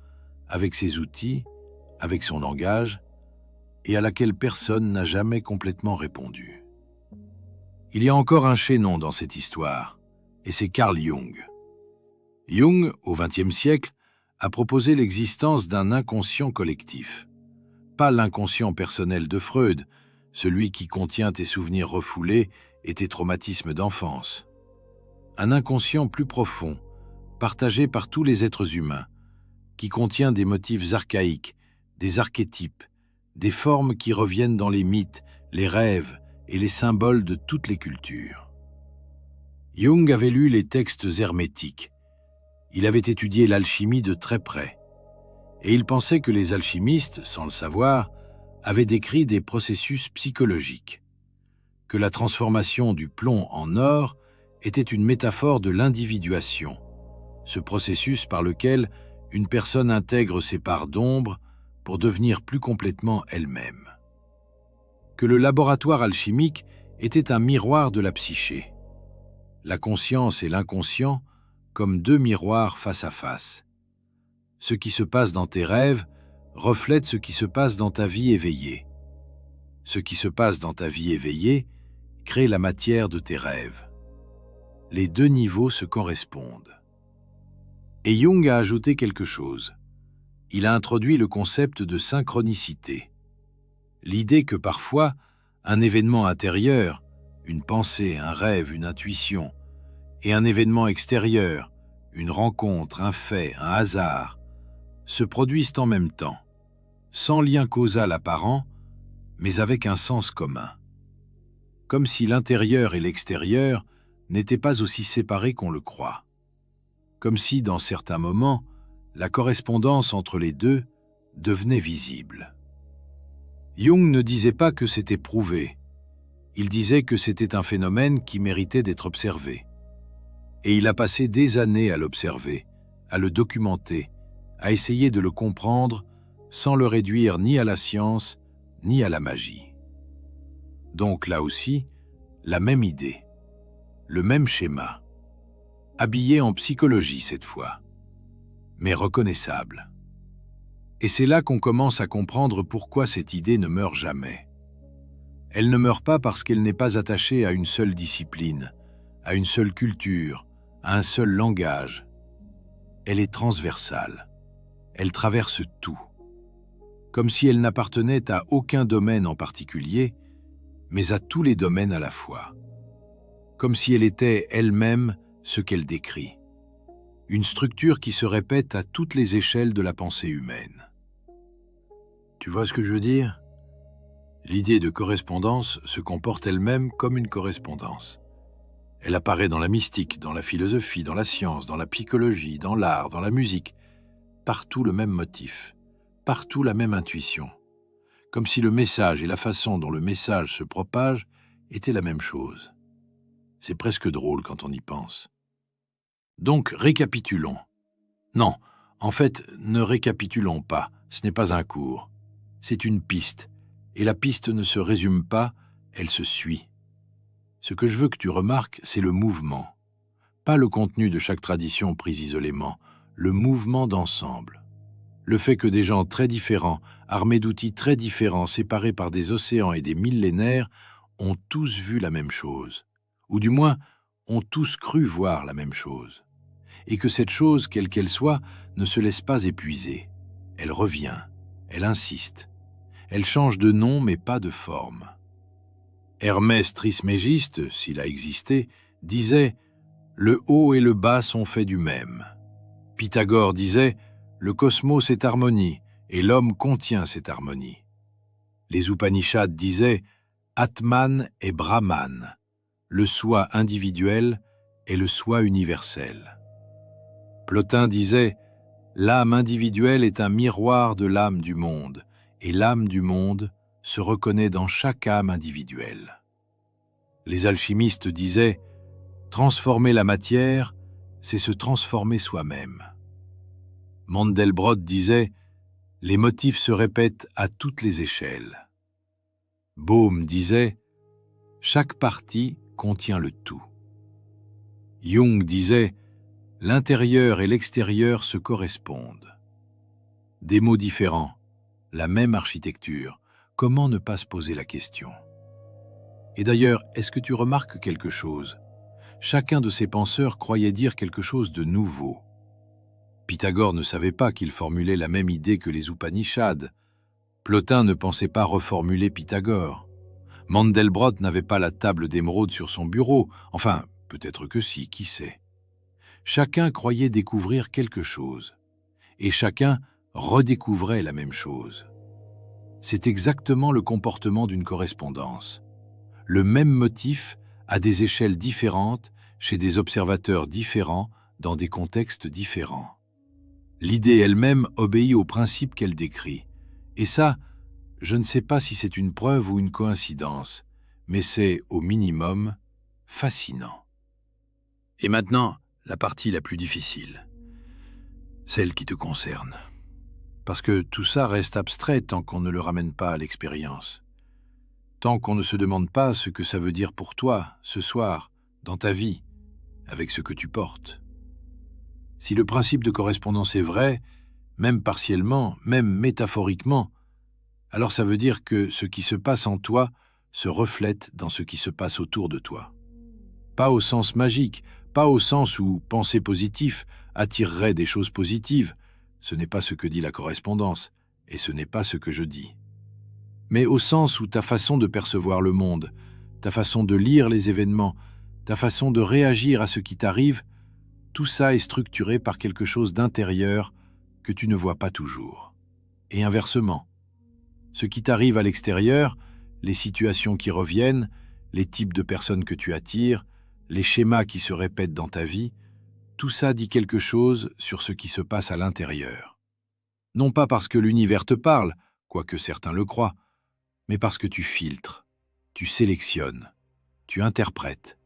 Speaker 1: avec ses outils, avec son langage, et à laquelle personne n'a jamais complètement répondu. Il y a encore un chaînon dans cette histoire, et c'est Carl Jung. Jung, au XXe siècle, a proposé l'existence d'un inconscient collectif. Pas l'inconscient personnel de Freud, celui qui contient tes souvenirs refoulés et tes traumatismes d'enfance. Un inconscient plus profond, partagé par tous les êtres humains, qui contient des motifs archaïques, des archétypes, des formes qui reviennent dans les mythes, les rêves et les symboles de toutes les cultures. Jung avait lu les textes hermétiques. Il avait étudié l'alchimie de très près. Et il pensait que les alchimistes, sans le savoir, avaient décrit des processus psychologiques, que la transformation du plomb en or était une métaphore de l'individuation, ce processus par lequel une personne intègre ses parts d'ombre pour devenir plus complètement elle-même. Que le laboratoire alchimique était un miroir de la psyché, la conscience et l'inconscient comme deux miroirs face à face. Ce qui se passe dans tes rêves reflète ce qui se passe dans ta vie éveillée. Ce qui se passe dans ta vie éveillée crée la matière de tes rêves. Les deux niveaux se correspondent. Et Jung a ajouté quelque chose. Il a introduit le concept de synchronicité. L'idée que parfois, un événement intérieur, une pensée, un rêve, une intuition, et un événement extérieur, une rencontre, un fait, un hasard, se produisent en même temps, sans lien causal apparent, mais avec un sens commun. Comme si l'intérieur et l'extérieur n'étaient pas aussi séparés qu'on le croit. Comme si, dans certains moments, la correspondance entre les deux devenait visible. Jung ne disait pas que c'était prouvé. Il disait que c'était un phénomène qui méritait d'être observé. Et il a passé des années à l'observer, à le documenter, à essayer de le comprendre sans le réduire ni à la science, ni à la magie. Donc là aussi, la même idée, le même schéma, habillé en psychologie cette fois, mais reconnaissable. Et c'est là qu'on commence à comprendre pourquoi cette idée ne meurt jamais. Elle ne meurt pas parce qu'elle n'est pas attachée à une seule discipline, à une seule culture, à un seul langage. Elle est transversale. Elle traverse tout. Comme si elle n'appartenait à aucun domaine en particulier, mais à tous les domaines à la fois. Comme si elle était elle-même ce qu'elle décrit. Une structure qui se répète à toutes les échelles de la pensée humaine. Tu vois ce que je veux dire ? L'idée de correspondance se comporte elle-même comme une correspondance. Elle apparaît dans la mystique, dans la philosophie, dans la science, dans la psychologie, dans l'art, dans la musique. Partout le même motif, partout la même intuition. Comme si le message et la façon dont le message se propage étaient la même chose. C'est presque drôle quand on y pense. Donc, récapitulons. Non, en fait, ne récapitulons pas, ce n'est pas un cours. C'est une piste, Et la piste ne se résume pas, elle se suit. Ce que je veux que tu remarques, c'est le mouvement. Pas le contenu de chaque tradition prise isolément, le mouvement d'ensemble. Le fait que des gens très différents, armés d'outils très différents, séparés par des océans et des millénaires, ont tous vu la même chose, ou du moins ont tous cru voir la même chose. Et que cette chose, quelle qu'elle soit, ne se laisse pas épuiser. Elle revient, elle insiste. Elle change de nom mais pas de forme. Hermès Trismégiste, s'il a existé, disait « Le haut et le bas sont faits du même ». Pythagore disait « Le cosmos est harmonie et l'homme contient cette harmonie ». Les Upanishads disaient « Atman et Brahman », le soi individuel et le soi universel. Plotin disait « L'âme individuelle est un miroir de l'âme du monde, et l'âme du monde se reconnaît dans chaque âme individuelle. » Les alchimistes disaient « Transformer la matière, c'est se transformer soi-même. » Mandelbrot disait « Les motifs se répètent à toutes les échelles. » Bohm disait « Chaque partie contient le tout. » Jung disait « L'intérieur et l'extérieur se correspondent. » Des mots différents, la même architecture, comment ne pas se poser la question? Et d'ailleurs, est-ce que tu remarques quelque chose? Chacun de ces penseurs croyait dire quelque chose de nouveau. Pythagore ne savait pas qu'il formulait la même idée que les Upanishads. Plotin ne pensait pas reformuler Pythagore. Mandelbrot n'avait pas la table d'émeraude sur son bureau. Enfin, peut-être que si, qui sait. Chacun croyait découvrir quelque chose. Et chacun redécouvrait la même chose. C'est exactement le comportement d'une correspondance. Le même motif à des échelles différentes, chez des observateurs différents, dans des contextes différents. L'idée elle-même obéit au principe qu'elle décrit. Et ça, je ne sais pas si c'est une preuve ou une coïncidence, mais c'est, au minimum, fascinant. Et maintenant, la partie la plus difficile. Celle qui te concerne. Parce que tout ça reste abstrait tant qu'on ne le ramène pas à l'expérience. Tant qu'on ne se demande pas ce que ça veut dire pour toi, ce soir, dans ta vie, avec ce que tu portes. Si le principe de correspondance est vrai, même partiellement, même métaphoriquement, alors ça veut dire que ce qui se passe en toi se reflète dans ce qui se passe autour de toi. Pas au sens magique, pas au sens où penser positif attirerait des choses positives. Ce n'est pas ce que dit la correspondance, et ce n'est pas ce que je dis. Mais au sens où ta façon de percevoir le monde, ta façon de lire les événements, ta façon de réagir à ce qui t'arrive, tout ça est structuré par quelque chose d'intérieur que tu ne vois pas toujours. Et inversement, ce qui t'arrive à l'extérieur, les situations qui reviennent, les types de personnes que tu attires, les schémas qui se répètent dans ta vie, tout ça dit quelque chose sur ce qui se passe à l'intérieur. Non pas parce que l'univers te parle, quoique certains le croient, mais parce que tu filtres, tu sélectionnes, tu interprètes.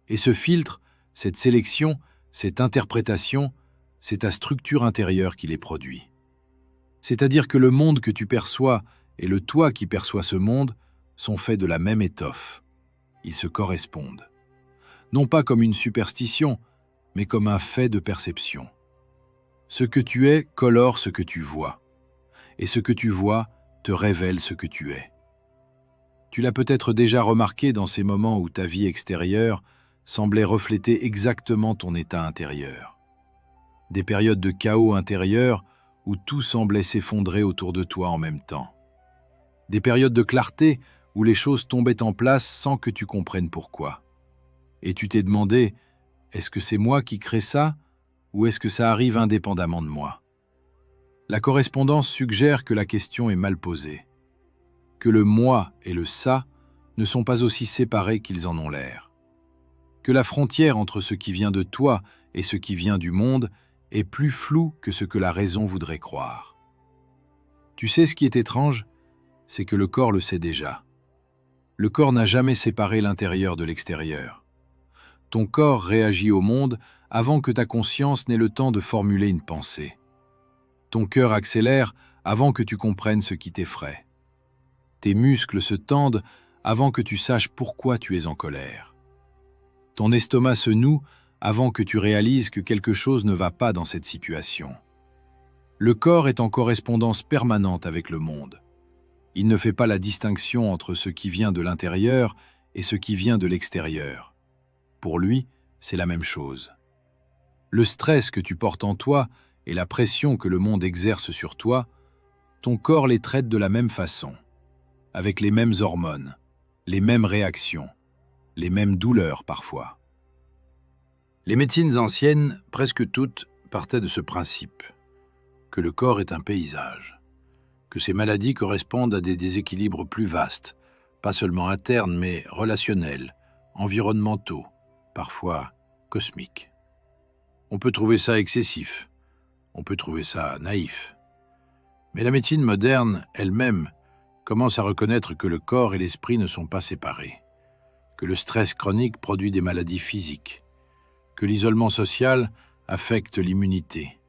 Speaker 1: Et ce filtre, cette sélection, cette interprétation, c'est ta structure intérieure qui les produit. C'est-à-dire que le monde que tu perçois et le toi qui perçoit ce monde sont faits de la même étoffe. Ils se correspondent. Non pas comme une superstition, mais comme un fait de perception. Ce que tu es colore ce que tu vois, et ce que tu vois te révèle ce que tu es. Tu l'as peut-être déjà remarqué dans ces moments où ta vie extérieure semblait refléter exactement ton état intérieur. Des périodes de chaos intérieur où tout semblait s'effondrer autour de toi en même temps. Des périodes de clarté où les choses tombaient en place sans que tu comprennes pourquoi. Et tu t'es demandé, est-ce que c'est moi qui crée ça ou est-ce que ça arrive indépendamment de moi? La correspondance suggère que la question est mal posée, que le moi et le ça ne sont pas aussi séparés qu'ils en ont l'air, que la frontière entre ce qui vient de toi et ce qui vient du monde est plus floue que ce que la raison voudrait croire. Tu sais ce qui est étrange? C'est que le corps le sait déjà. Le corps n'a jamais séparé l'intérieur de l'extérieur. Ton corps réagit au monde avant que ta conscience n'ait le temps de formuler une pensée. Ton cœur accélère avant que tu comprennes ce qui t'effraie. Tes muscles se tendent avant que tu saches pourquoi tu es en colère. Ton estomac se noue avant que tu réalises que quelque chose ne va pas dans cette situation. Le corps est en correspondance permanente avec le monde. Il ne fait pas la distinction entre ce qui vient de l'intérieur et ce qui vient de l'extérieur. Pour lui, c'est la même chose. Le stress que tu portes en toi et la pression que le monde exerce sur toi, ton corps les traite de la même façon, avec les mêmes hormones, les mêmes réactions, les mêmes douleurs parfois. Les médecines anciennes, presque toutes, partaient de ce principe, que le corps est un paysage, que ces maladies correspondent à des déséquilibres plus vastes, pas seulement internes, mais relationnels, environnementaux, parfois cosmiques. On peut trouver ça excessif, on peut trouver ça naïf. Mais la médecine moderne, elle-même, commence à reconnaître que le corps et l'esprit ne sont pas séparés, que le stress chronique produit des maladies physiques, que l'isolement social affecte l'immunité,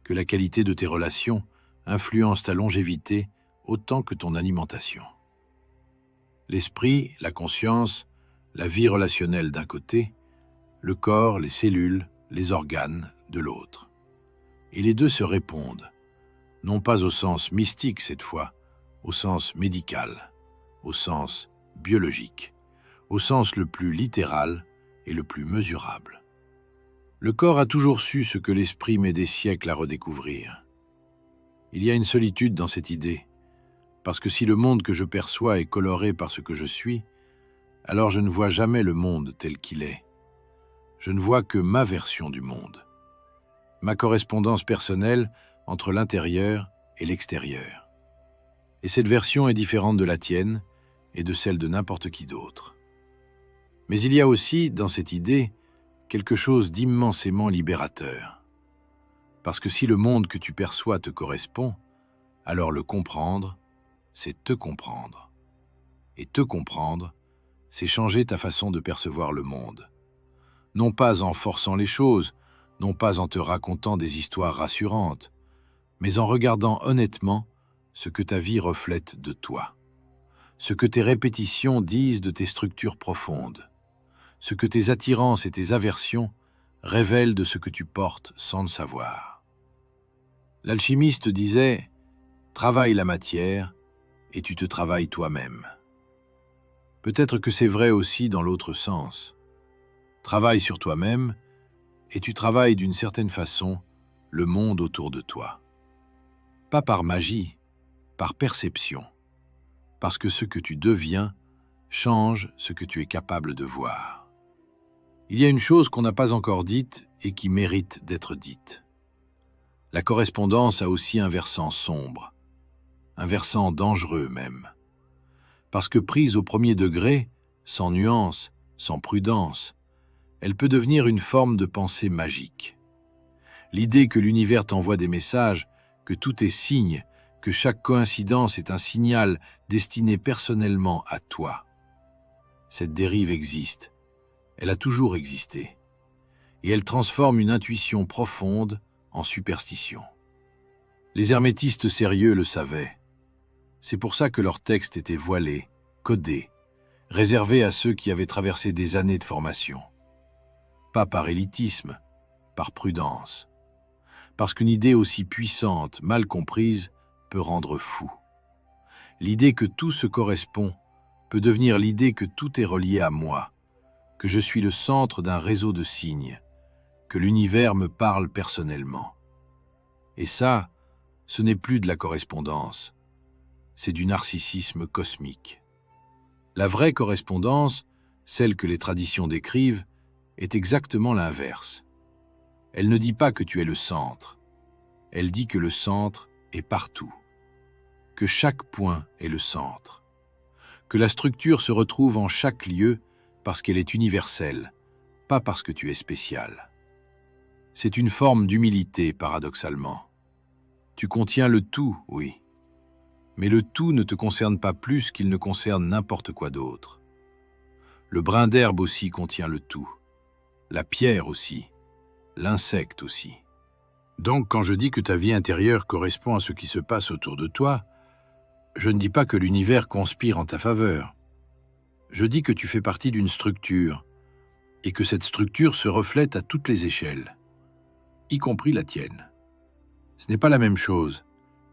Speaker 1: que la qualité de tes relations influence ta longévité autant que ton alimentation. L'esprit, la conscience, la vie relationnelle d'un côté, le corps, les cellules, les organes de l'autre. Et les deux se répondent, non pas au sens mystique cette fois, au sens médical, au sens biologique, au sens le plus littéral et le plus mesurable. Le corps a toujours su ce que l'esprit met des siècles à redécouvrir. Il y a une solitude dans cette idée, parce que si le monde que je perçois est coloré par ce que je suis, alors je ne vois jamais le monde tel qu'il est. Je ne vois que ma version du monde, ma correspondance personnelle entre l'intérieur et l'extérieur. Et cette version est différente de la tienne et de celle de n'importe qui d'autre. Mais il y a aussi, dans cette idée, quelque chose d'immensément libérateur. Parce que si le monde que tu perçois te correspond, alors le comprendre, c'est te comprendre. Et te comprendre, c'est changer ta façon de percevoir le monde. Non pas en forçant les choses, non pas en te racontant des histoires rassurantes, mais en regardant honnêtement ce que ta vie reflète de toi, ce que tes répétitions disent de tes structures profondes, ce que tes attirances et tes aversions révèlent de ce que tu portes sans le savoir. L'alchimiste disait « Travaille la matière et tu te travailles toi-même ». Peut-être que c'est vrai aussi dans l'autre sens. Travaille sur toi-même et tu travailles d'une certaine façon le monde autour de toi. Pas par magie, par perception, parce que ce que tu deviens change ce que tu es capable de voir. Il y a une chose qu'on n'a pas encore dite et qui mérite d'être dite. La correspondance a aussi un versant sombre, un versant dangereux même. Parce que prise au premier degré, sans nuance, sans prudence, elle peut devenir une forme de pensée magique. L'idée que l'univers t'envoie des messages, que tout est signe, que chaque coïncidence est un signal destiné personnellement à toi. Cette dérive existe. Elle a toujours existé, et elle transforme une intuition profonde en superstition. Les hermétistes sérieux le savaient. C'est pour ça que leurs textes étaient voilés, codés, réservés à ceux qui avaient traversé des années de formation. Pas par élitisme, par prudence. Parce qu'une idée aussi puissante, mal comprise, peut rendre fou. L'idée que tout se correspond peut devenir l'idée que tout est relié à moi, que je suis le centre d'un réseau de signes, que l'univers me parle personnellement. Et ça, ce n'est plus de la correspondance, c'est du narcissisme cosmique. La vraie correspondance, celle que les traditions décrivent, est exactement l'inverse. Elle ne dit pas que tu es le centre, elle dit que le centre est partout, que chaque point est le centre, que la structure se retrouve en chaque lieu parce qu'elle est universelle, pas parce que tu es spécial. C'est une forme d'humilité, paradoxalement. Tu contiens le tout, oui. Mais le tout ne te concerne pas plus qu'il ne concerne n'importe quoi d'autre. Le brin d'herbe aussi contient le tout. La pierre aussi. L'insecte aussi. Donc, quand je dis que ta vie intérieure correspond à ce qui se passe autour de toi, Je ne dis pas que l'univers conspire en ta faveur. Je dis que tu fais partie d'une structure, et que cette structure se reflète à toutes les échelles, y compris la tienne. Ce n'est pas la même chose,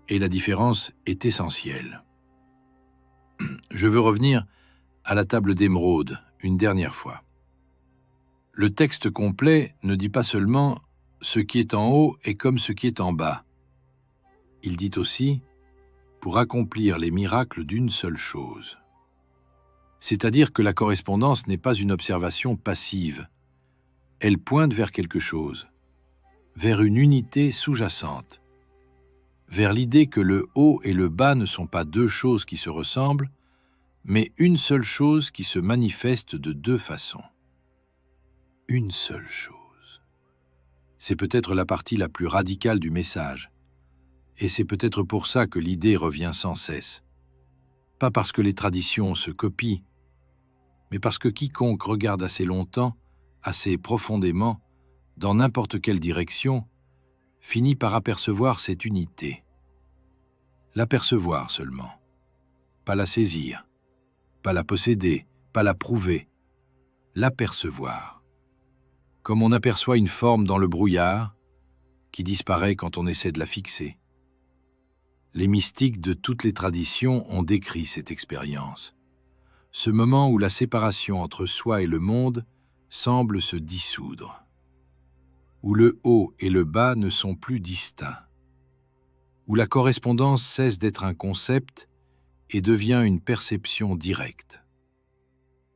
Speaker 1: et la différence est essentielle. Je veux revenir à la table d'émeraude une dernière fois. Le texte complet ne dit pas seulement « ce qui est en haut est comme ce qui est en bas ». Il dit aussi « pour accomplir les miracles d'une seule chose ». C'est-à-dire que la correspondance n'est pas une observation passive. Elle pointe vers quelque chose, vers une unité sous-jacente, vers l'idée que le haut et le bas ne sont pas deux choses qui se ressemblent, mais une seule chose qui se manifeste de deux façons. Une seule chose. C'est peut-être la partie la plus radicale du message, et c'est peut-être pour ça que l'idée revient sans cesse. Pas parce que les traditions se copient, mais parce que quiconque regarde assez longtemps, assez profondément, dans n'importe quelle direction, finit par apercevoir cette unité. L'apercevoir seulement, pas la saisir, pas la posséder, pas la prouver, l'apercevoir. Comme on aperçoit une forme dans le brouillard, qui disparaît quand on essaie de la fixer. Les mystiques de toutes les traditions ont décrit cette expérience. Ce moment où la séparation entre soi et le monde semble se dissoudre. Où le haut et le bas ne sont plus distincts. Où la correspondance cesse d'être un concept et devient une perception directe.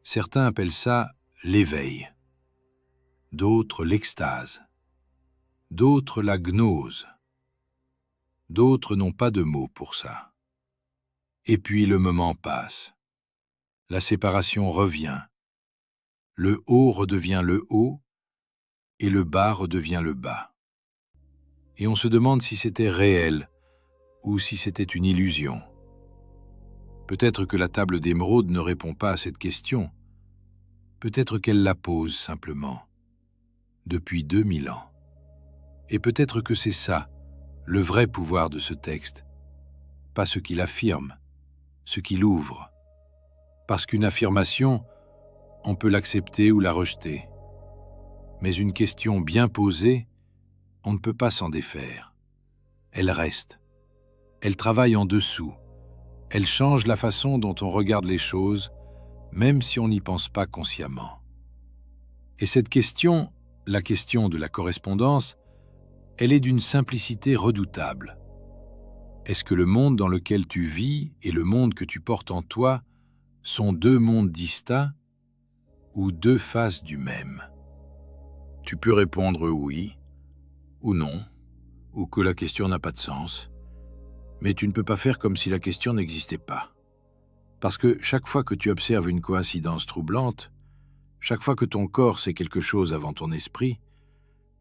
Speaker 1: Certains appellent ça l'éveil, d'autres l'extase, d'autres la gnose. D'autres n'ont pas de mots pour ça. Et puis le moment passe. La séparation revient. Le haut redevient le haut et le bas redevient le bas. Et on se demande si c'était réel ou si c'était une illusion. Peut-être que la table d'émeraude ne répond pas à cette question. Peut-être qu'elle la pose simplement, depuis 2000 ans. Et peut-être que c'est ça, le vrai pouvoir de ce texte, pas ce qu'il affirme, ce qu'il ouvre. Parce qu'une affirmation, on peut l'accepter ou la rejeter. Mais une question bien posée, on ne peut pas s'en défaire. Elle reste. Elle travaille en dessous. Elle change la façon dont on regarde les choses, même si on n'y pense pas consciemment. Et cette question, la question de la correspondance, elle est d'une simplicité redoutable. Est-ce que le monde dans lequel tu vis et le monde que tu portes en toi sont deux mondes distincts ou deux faces du même? Tu peux répondre oui ou non, ou que la question n'a pas de sens, mais tu ne peux pas faire comme si la question n'existait pas. Parce que chaque fois que tu observes une coïncidence troublante, chaque fois que ton corps sait quelque chose avant ton esprit,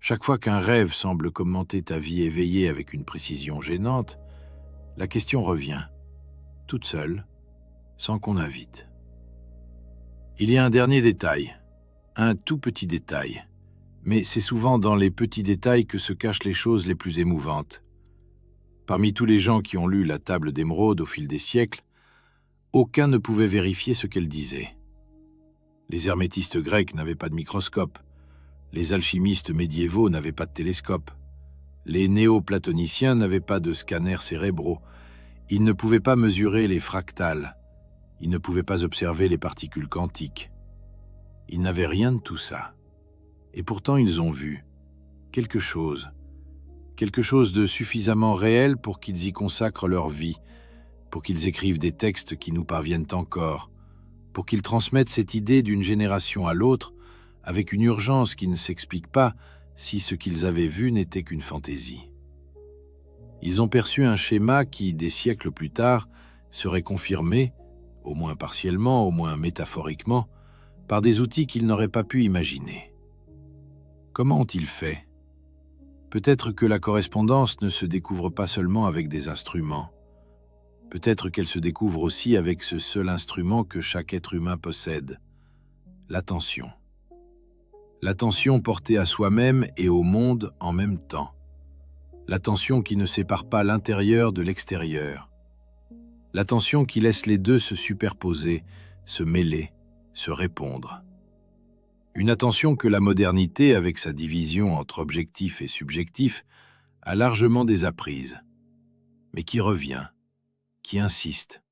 Speaker 1: chaque fois qu'un rêve semble commenter ta vie éveillée avec une précision gênante, la question revient, toute seule, sans qu'on invite. Il y a un dernier détail, un tout petit détail, mais c'est souvent dans les petits détails que se cachent les choses les plus émouvantes. Parmi tous les gens qui ont lu la table d'émeraude au fil des siècles, aucun ne pouvait vérifier ce qu'elle disait. Les hermétistes grecs n'avaient pas de microscope, les alchimistes médiévaux n'avaient pas de télescope, les néo-platoniciens n'avaient pas de scanners cérébraux, ils ne pouvaient pas mesurer les fractales, ils ne pouvaient pas observer les particules quantiques. Ils n'avaient rien de tout ça. Et pourtant ils ont vu quelque chose de suffisamment réel pour qu'ils y consacrent leur vie, pour qu'ils écrivent des textes qui nous parviennent encore, pour qu'ils transmettent cette idée d'une génération à l'autre avec une urgence qui ne s'explique pas si ce qu'ils avaient vu n'était qu'une fantaisie. Ils ont perçu un schéma qui, des siècles plus tard, serait confirmé, au moins partiellement, au moins métaphoriquement, par des outils qu'ils n'auraient pas pu imaginer. Comment ont-ils fait? Peut-être que la correspondance ne se découvre pas seulement avec des instruments. Peut-être qu'elle se découvre aussi avec ce seul instrument que chaque être humain possède, l'attention. L'attention portée à soi-même et au monde en même temps. L'attention qui ne sépare pas l'intérieur de l'extérieur. L'attention qui laisse les deux se superposer, se mêler, se répondre. Une attention que la modernité, avec sa division entre objectif et subjectif, a largement désapprise, mais qui revient, qui insiste,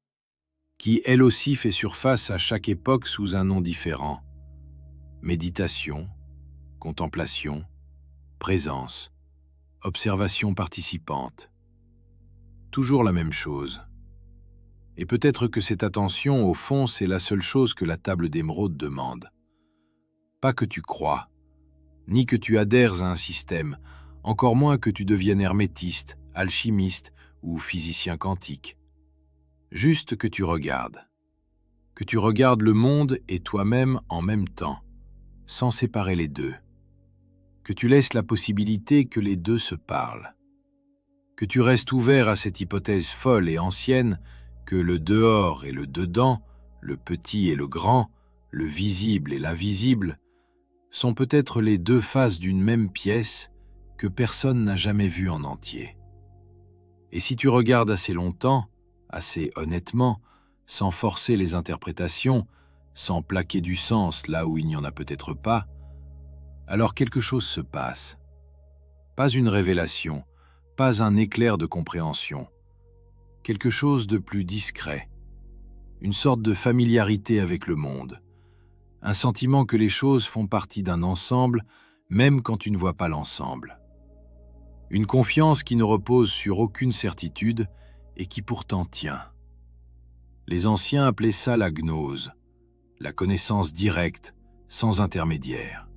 Speaker 1: qui elle aussi fait surface à chaque époque sous un nom différent. Méditation, contemplation, présence, observation participante. Toujours la même chose. Et peut-être que cette attention, au fond, c'est la seule chose que la table d'émeraude demande. Pas que tu crois, ni que tu adhères à un système, encore moins que tu deviennes hermétiste, alchimiste ou physicien quantique. Juste que tu regardes le monde et toi-même en même temps, sans séparer les deux. Que tu laisses la possibilité que les deux se parlent. Que tu restes ouvert à cette hypothèse folle et ancienne que le dehors et le dedans, le petit et le grand, le visible et l'invisible, sont peut-être les deux faces d'une même pièce que personne n'a jamais vue en entier. Et si tu regardes assez longtemps, assez honnêtement, sans forcer les interprétations, sans plaquer du sens là où il n'y en a peut-être pas, alors quelque chose se passe. Pas une révélation, pas un éclair de compréhension. Quelque chose de plus discret. Une sorte de familiarité avec le monde. Un sentiment que les choses font partie d'un ensemble, même quand tu ne vois pas l'ensemble. Une confiance qui ne repose sur aucune certitude et qui pourtant tient. Les anciens appelaient ça la gnose, la connaissance directe, sans intermédiaire.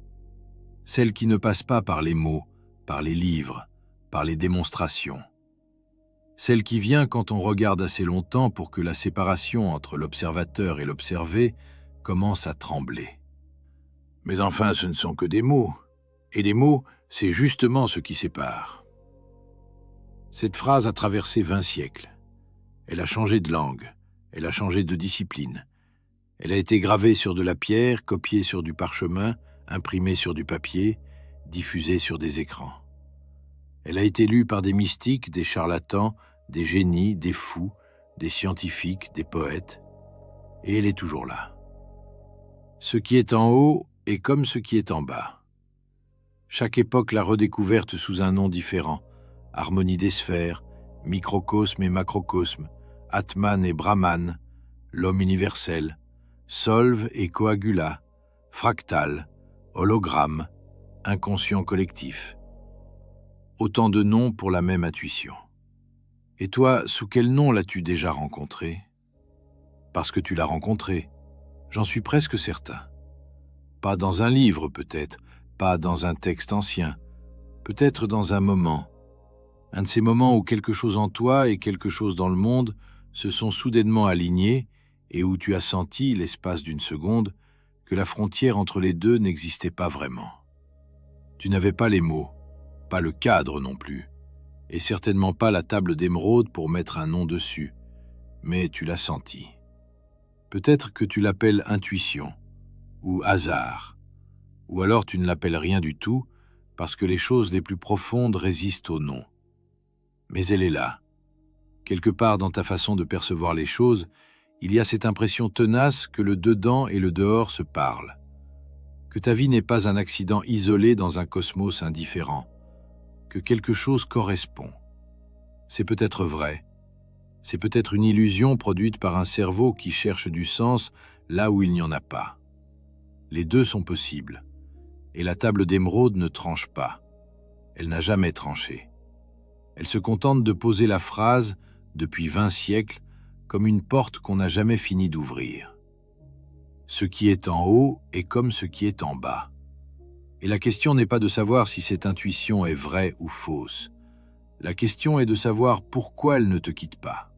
Speaker 1: Celle qui ne passe pas par les mots, par les livres, par les démonstrations. Celle qui vient quand on regarde assez longtemps pour que la séparation entre l'observateur et l'observé commence à trembler. Mais enfin, ce ne sont que des mots. Et les mots, c'est justement ce qui sépare. Cette phrase a traversé 20 siècles. Elle a changé de langue, elle a changé de discipline. Elle a été gravée sur de la pierre, copiée sur du parchemin, imprimée sur du papier, diffusée sur des écrans. Elle a été lue par des mystiques, des charlatans, des génies, des fous, des scientifiques, des poètes, et elle est toujours là. Ce qui est en haut est comme ce qui est en bas. Chaque époque l'a redécouverte sous un nom différent, harmonie des sphères, microcosme et macrocosme, Atman et Brahman, l'homme universel, solve et coagula, fractal, hologramme, inconscient collectif. Autant de noms pour la même intuition. Et toi, sous quel nom l'as-tu déjà rencontré? Parce que tu l'as rencontré, j'en suis presque certain. Pas dans un livre peut-être, pas dans un texte ancien, peut-être dans un moment. Un de ces moments où quelque chose en toi et quelque chose dans le monde se sont soudainement alignés et où tu as senti, l'espace d'une seconde, que la frontière entre les deux n'existait pas vraiment. Tu n'avais pas les mots, pas le cadre non plus, et certainement pas la table d'émeraude pour mettre un nom dessus, mais tu l'as senti. Peut-être que tu l'appelles intuition, ou hasard, ou alors tu ne l'appelles rien du tout, parce que les choses les plus profondes résistent au nom. Mais elle est là. Quelque part dans ta façon de percevoir les choses, il y a cette impression tenace que le dedans et le dehors se parlent, que ta vie n'est pas un accident isolé dans un cosmos indifférent, que quelque chose correspond. C'est peut-être vrai, c'est peut-être une illusion produite par un cerveau qui cherche du sens là où il n'y en a pas. Les deux sont possibles, et la table d'émeraude ne tranche pas. Elle n'a jamais tranché. Elle se contente de poser la phrase, depuis 20 siècles, comme une porte qu'on n'a jamais fini d'ouvrir. Ce qui est en haut est comme ce qui est en bas. Et la question n'est pas de savoir si cette intuition est vraie ou fausse. La question est de savoir pourquoi elle ne te quitte pas.